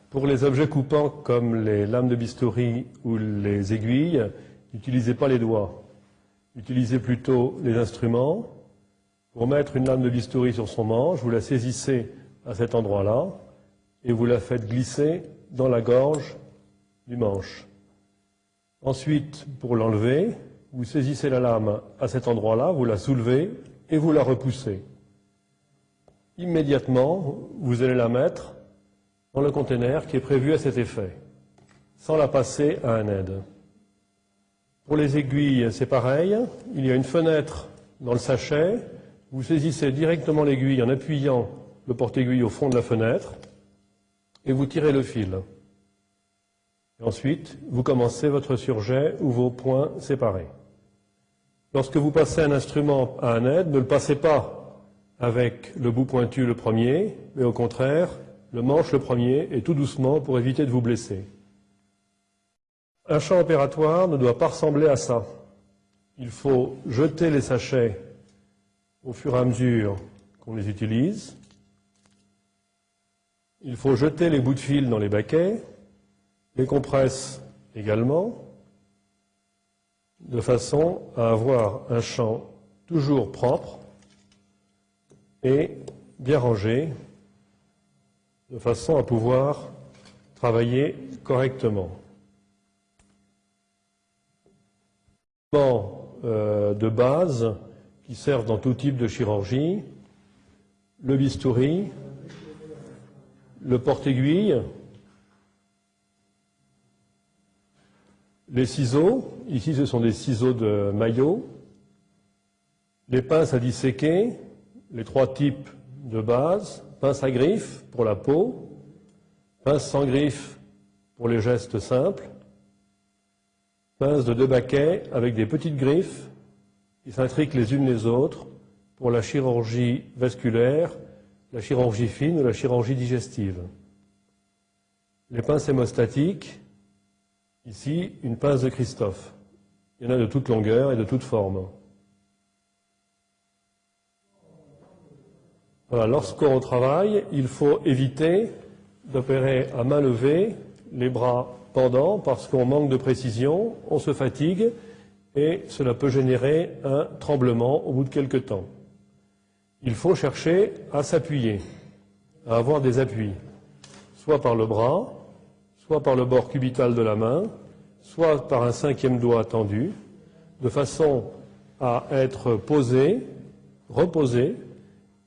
Pour les objets coupants comme les lames de bistouri ou les aiguilles, n'utilisez pas les doigts. Utilisez plutôt les instruments. Pour mettre une lame de bistouri sur son manche, vous la saisissez à cet endroit-là et vous la faites glisser dans la gorge du manche. Ensuite, pour l'enlever, vous saisissez la lame à cet endroit-là, vous la soulevez et vous la repoussez. Immédiatement, vous allez la mettre dans le conteneur qui est prévu à cet effet, sans la passer à un aide. Pour les aiguilles, c'est pareil. Il y a une fenêtre dans le sachet. Vous saisissez directement l'aiguille en appuyant le porte-aiguille au fond de la fenêtre et vous tirez le fil. Et ensuite, vous commencez votre surjet ou vos points séparés. Lorsque vous passez un instrument à un aide, ne le passez pas avec le bout pointu le premier, mais au contraire, le manche le premier et tout doucement pour éviter de vous blesser. Un champ opératoire ne doit pas ressembler à ça. Il faut jeter les sachets au fur et à mesure qu'on les utilise. Il faut jeter les bouts de fil dans les baquets, les compresses également, de façon à avoir un champ toujours propre et bien rangé, de façon à pouvoir travailler correctement. De base qui servent dans tout type de chirurgie, le bistouri, le porte-aiguille, les ciseaux, ici ce sont des ciseaux de maillot, les pinces à disséquer, les trois types de base, pince à griffe pour la peau, pince sans griffe pour les gestes simples, pinces de 2 baquets avec des petites griffes qui s'intriquent les unes les autres pour la chirurgie vasculaire, la chirurgie fine ou la chirurgie digestive. Les pinces hémostatiques, ici une pince de Christophe. Il y en a de toute longueur et de toute forme. Voilà, lorsqu'on travaille, il faut éviter d'opérer à main levée, les bras pendants, parce qu'on manque de précision, on se fatigue et cela peut générer un tremblement au bout de quelques temps. Il faut chercher à s'appuyer, à avoir des appuis, soit par le bras, soit par le bord cubital de la main, soit par un 5e doigt tendu, de façon à être posé, reposé,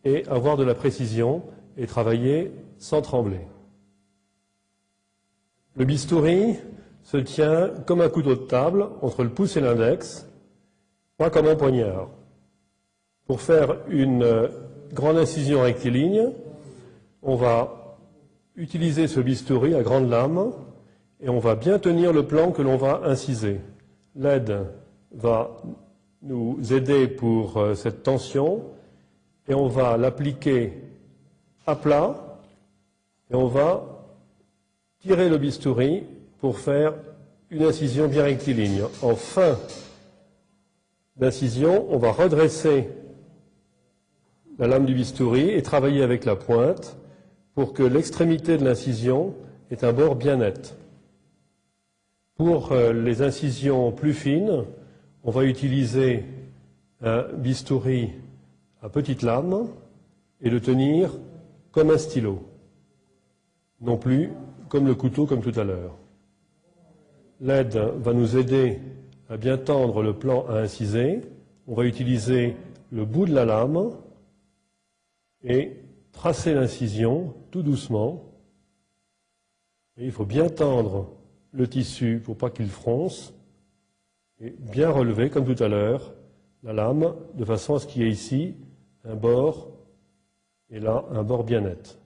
et avoir de la précision et travailler sans trembler. Le bistouri se tient comme un couteau de table entre le pouce et l'index, pas comme un poignard. Pour faire une grande incision rectiligne, on va utiliser ce bistouri à grande lame et on va bien tenir le plan que l'on va inciser. L'aide va nous aider pour cette tension et on va l'appliquer à plat et on va tirer le bistouri pour faire une incision bien rectiligne. En fin d'incision, on va redresser la lame du bistouri et travailler avec la pointe pour que l'extrémité de l'incision ait un bord bien net. Pour les incisions plus fines, on va utiliser un bistouri à petite lame et le tenir comme un stylo, non plus comme le couteau comme tout à l'heure. L'aide va nous aider à bien tendre le plan à inciser. On va utiliser le bout de la lame et tracer l'incision tout doucement. Et il faut bien tendre le tissu pour pas qu'il fronce et bien relever, comme tout à l'heure, la lame de façon à ce qu'il y ait ici un bord et là un bord bien net.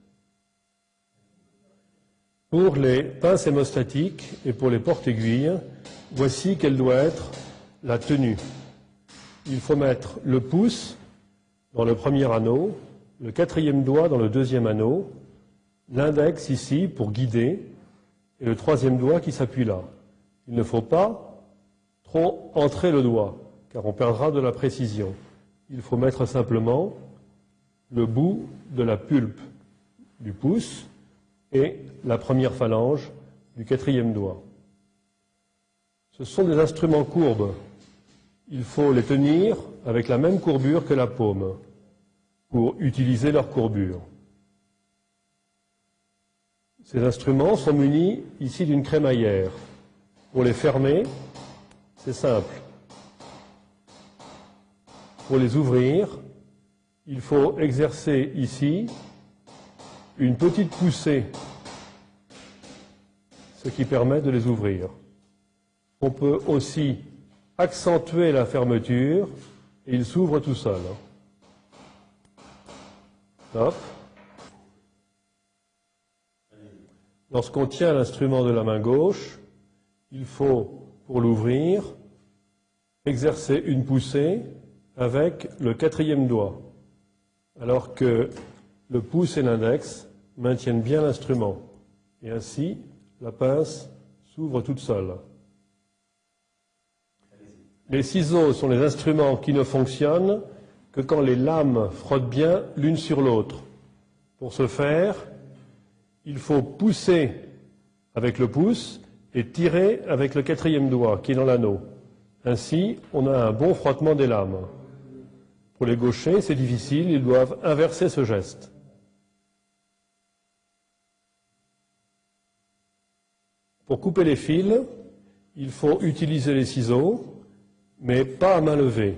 Pour les pinces hémostatiques et pour les porte-aiguilles, voici quelle doit être la tenue. Il faut mettre le pouce dans le premier anneau, le 4e doigt dans le 2e anneau, l'index ici pour guider et le 3e doigt qui s'appuie là. Il ne faut pas trop entrer le doigt car on perdra de la précision. Il faut mettre simplement le bout de la pulpe du pouce et la première phalange du quatrième doigt. Ce sont des instruments courbes. Il faut les tenir avec la même courbure que la paume pour utiliser leur courbure. Ces instruments sont munis ici d'une crémaillère. Pour les fermer, c'est simple. Pour les ouvrir, il faut exercer ici une petite poussée, ce qui permet de les ouvrir. On peut aussi accentuer la fermeture et il s'ouvre tout seul. Hop. Lorsqu'on tient l'instrument de la main gauche, il faut, pour l'ouvrir, exercer une poussée avec le quatrième doigt, alors que le pouce et l'index maintiennent bien l'instrument. Et ainsi, la pince s'ouvre toute seule. Les ciseaux sont les instruments qui ne fonctionnent que quand les lames frottent bien l'une sur l'autre. Pour ce faire, il faut pousser avec le pouce et tirer avec le quatrième doigt qui est dans l'anneau. Ainsi, on a un bon frottement des lames. Pour les gauchers, c'est difficile, ils doivent inverser ce geste. Pour couper les fils, il faut utiliser les ciseaux, mais pas à main levée.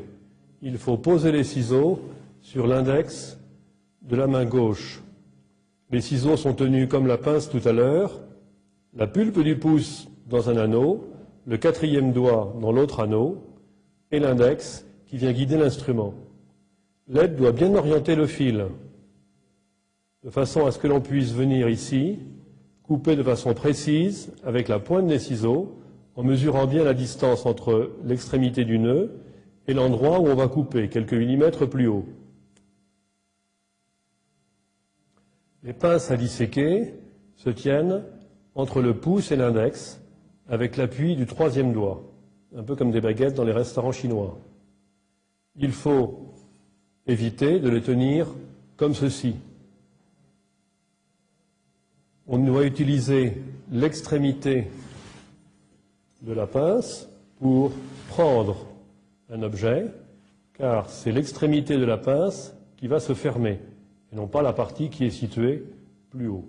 Il faut poser les ciseaux sur l'index de la main gauche. Les ciseaux sont tenus comme la pince tout à l'heure, la pulpe du pouce dans un anneau, le quatrième doigt dans l'autre anneau, et l'index qui vient guider l'instrument. L'aide doit bien orienter le fil, de façon à ce que l'on puisse venir ici, couper de façon précise avec la pointe des ciseaux, en mesurant bien la distance entre l'extrémité du nœud et l'endroit où on va couper, quelques millimètres plus haut. Les pinces à disséquer se tiennent entre le pouce et l'index, avec l'appui du troisième doigt, un peu comme des baguettes dans les restaurants chinois. Il faut éviter de les tenir comme ceci. On doit utiliser l'extrémité de la pince pour prendre un objet, car c'est l'extrémité de la pince qui va se fermer, et non pas la partie qui est située plus haut.